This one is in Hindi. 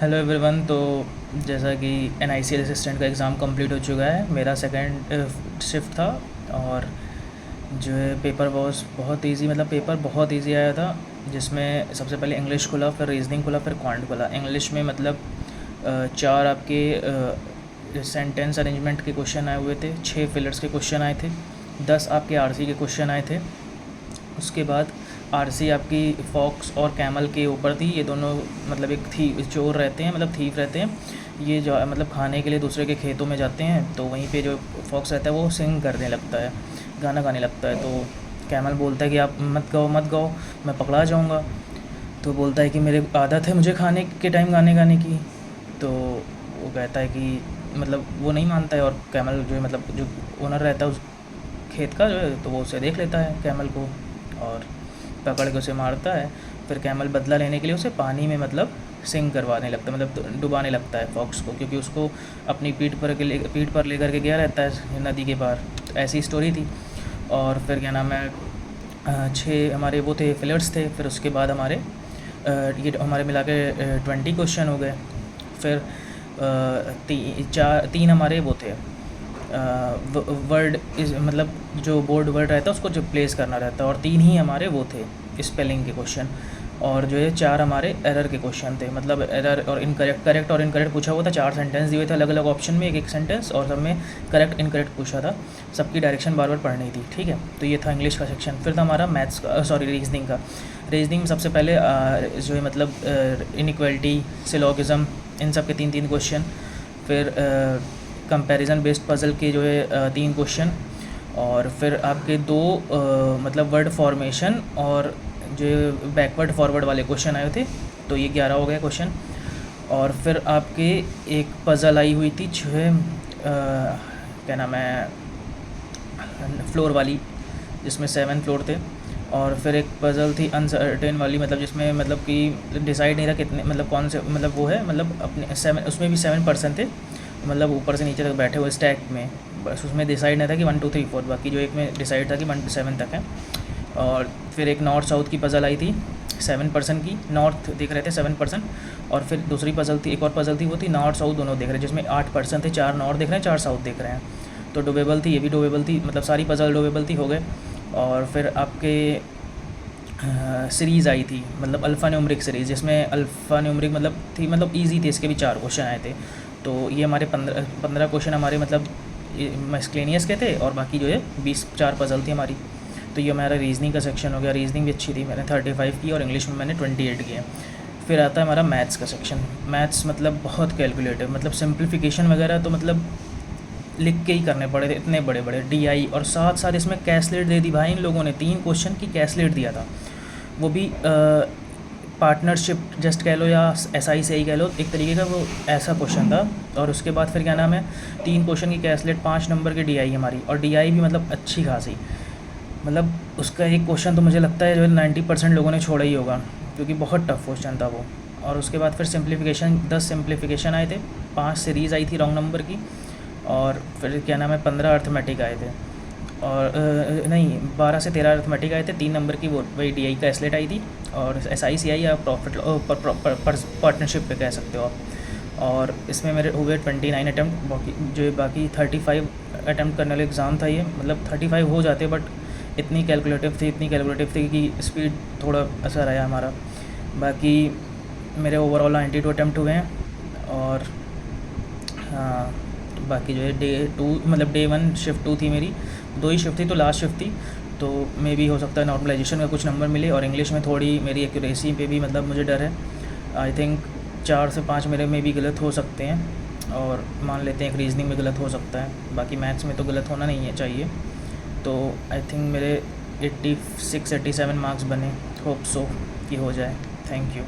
Hello everyone. तो जैसा कि NICL असिस्टेंट का एग्ज़ाम कंप्लीट हो चुका है, मेरा सेकंड शिफ्ट था। और जो है पेपर बहुत इजी, मतलब पेपर बहुत इजी आया था, जिसमें सबसे पहले इंग्लिश खुला, फिर रीजनिंग खुला, फिर क्वांट खुला। इंग्लिश में मतलब चार आपके सेंटेंस अरेंजमेंट के क्वेश्चन आए हुए थे, 6 फिलर्स के क्वेश्चन आए थे, 10 आपके RC के क्वेश्चन आए थे। उसके बाद RC आपकी फॉक्स और कैमल के ऊपर थी। ये दोनों मतलब एक चोर रहते हैं, मतलब थीफ रहते हैं। ये जो मतलब खाने के लिए दूसरे के खेतों में जाते हैं, तो वहीं पे जो फॉक्स रहता है वो सिंग करने लगता है, गाना गाने लगता है। तो कैमल बोलता है कि आप मत गाओ मत गाओ, मैं पकड़ा जाऊँगा। तो बोलता है कि मेरे आदत है मुझे खाने के टाइम गाने गाने की। तो वो कहता है कि मतलब वो नहीं मानता है, और कैमल जो है मतलब जो ओनर रहता है उस खेत का जो है, तो वो उसे देख लेता है कैमल को, और पकड़ के उसे मारता है। फिर कैमल बदला लेने के लिए उसे पानी में मतलब सिंक करवाने लगता है, मतलब डुबाने लगता है फॉक्स को, क्योंकि उसको अपनी पीठ पर लेकर के गया रहता है नदी के पार। तो ऐसी स्टोरी थी। और फिर क्या नाम है, 6 हमारे वो थे फिलर्स थे। फिर उसके बाद ये हमारे मिला के 20 क्वेश्चन हो गए। फिर 3 हमारे वो थे, वर्ड इस मतलब जो बोर्ड वर्ड रहता है उसको जो प्लेस करना रहता है, और 3 ही हमारे वो थे स्पेलिंग के क्वेश्चन। और जो है 4 हमारे एरर के क्वेश्चन थे, मतलब एरर और इनकरेक्ट, करेक्ट और इनकरेक्ट पूछा हुआ था। 4 सेंटेंस दिए थे अलग अलग ऑप्शन में, एक एक सेंटेंस, और सब में करेक्ट इनकरेक्ट पूछा था। सबकी डायरेक्शन बार बार पढ़नी थी, ठीक है। तो ये था इंग्लिश का सेक्शन। फिर था हमारा मैथ्स का, सॉरी रीजनिंग का। रीजनिंग में सबसे पहले जो है मतलब इनइक्वालिटी, सिलोगिज्म, इन सब के 3-3 क्वेश्चन। फिर कंपैरिजन बेस्ड पज़ल के जो है 3 क्वेश्चन। और फिर आपके 2 मतलब वर्ड फॉर्मेशन और जो बैकवर्ड फॉरवर्ड वाले क्वेश्चन आए थे। तो ये 11 हो गए क्वेश्चन। और फिर आपके एक पज़ल आई हुई थी जो है क्या नाम है, फ्लोर वाली, जिसमें 7 फ्लोर थे। और फिर एक पज़ल थी अनसर्टेन वाली, मतलब जिसमें मतलब कि डिसाइड नहीं था कितने, मतलब कौन से, मतलब वो है मतलब अपने 7, उसमें भी 7 पर्सन थे, मतलब ऊपर से नीचे तक बैठे हुए स्टैक में। बस उसमें डिसाइड नहीं था कि 1 2 3 4, बाकी जो एक में डिसाइड था कि 1 to 7 तक है। और फिर एक नॉर्थ साउथ की पज़ल आई थी 7 पर्सन की, नॉर्थ देख रहे थे 7 पर्सन। और फिर दूसरी पज़ल थी, एक और पज़ल थी, वो थी नॉर्थ साउथ दोनों देख रहे हैं, जिसमें 8 पर्सन थे, 4 नॉर्थ देख रहे हैं, 4 साउथ देख रहे हैं। तो डोबेबल थी, ये भी डोबेबल थी, मतलब सारी पज़ल डोबेबल थी, हो गए। और फिर आपके सीरीज़ आई थी, मतलब अल्फ़ा न्यूमरिक सीरीज़, जिसमें अल्फ़ा न्यूमरिक मतलब थी, मतलब ईजी थी, इसके भी 4 क्वेश्चन आए थे। तो ये हमारे 15 क्वेश्चन हमारे मतलब मिसक्लेनियस के थे, और बाकी जो है 4 पज़ल थी हमारी। तो ये हमारा रीजनिंग का सेक्शन हो गया। रीजनिंग भी अच्छी थी, मैंने 35 की, और इंग्लिश में मैंने 28 किए। फिर आता है हमारा मैथ्स का सेक्शन। मैथ्स मतलब बहुत कैलकुलेटिव, मतलब सिंप्लीफिकेशन वगैरह तो मतलब लिख के ही करने पड़े थे, इतने बड़े बड़े DI, और साथ साथ इसमें कैसलेट दे दी भाई इन लोगों ने, 3 क्वेश्चन की कैसलेट दिया था, वो भी पार्टनरशिप जस्ट कह लो या SI से ही कह लो, एक तरीके का वो ऐसा क्वेश्चन था। और उसके बाद फिर क्या नाम है, 3 क्वेश्चन की कैसलेट, 5 नंबर की DI हमारी, और DI भी मतलब अच्छी खासी, मतलब उसका एक क्वेश्चन तो मुझे लगता है जो 90% लोगों ने छोड़ा ही होगा, क्योंकि बहुत टफ क्वेश्चन था वो। और उसके बाद फिर सिंप्लीफिकेशन, 10 सिंप्लीफिकेशन आए थे, 5 सीरीज़ आई थी रॉन्ग नंबर की, और फिर क्या नाम है 15 अर्थमेटिक आए थे, और नहीं 12 से 13 अर्थमेटिक आए थे, 3 नंबर की वो वही DI का एसलेट आई थी, और SI CI या प्रॉफिट पार्टनरशिप पे कह सकते हो आप। और इसमें मेरे हुए 29 अटैम्प्ट, बाकी 35 अटैम्प्ट करने वाला एग्ज़ाम था ये, मतलब 35 हो जाते, बट इतनी कैलकुलेटिव थी कि स्पीड थोड़ा असर आया हमारा। बाकी मेरे ओवरऑल 92 अटैम्प्ट हुए हैं। और हाँ, बाकी जो है डे 2, मतलब डे 1 शिफ्ट 2 थी मेरी, 2 ही शिफ्ट थी, तो लास्ट शिफ्ट थी। तो मे भी हो सकता है नॉर्मलाइजेशन का कुछ नंबर मिले, और इंग्लिश में थोड़ी मेरी एक्यूरेसी पे भी मतलब मुझे डर है। आई थिंक 4 से 5 मेरे में भी गलत हो सकते हैं, और मान लेते हैं एक रीजनिंग में गलत हो सकता है, बाकी मैथ्स में तो गलत होना नहीं है चाहिए। तो आई थिंक मेरे 86-87 मार्क्स बने, होप सो कि हो जाए। Thank you.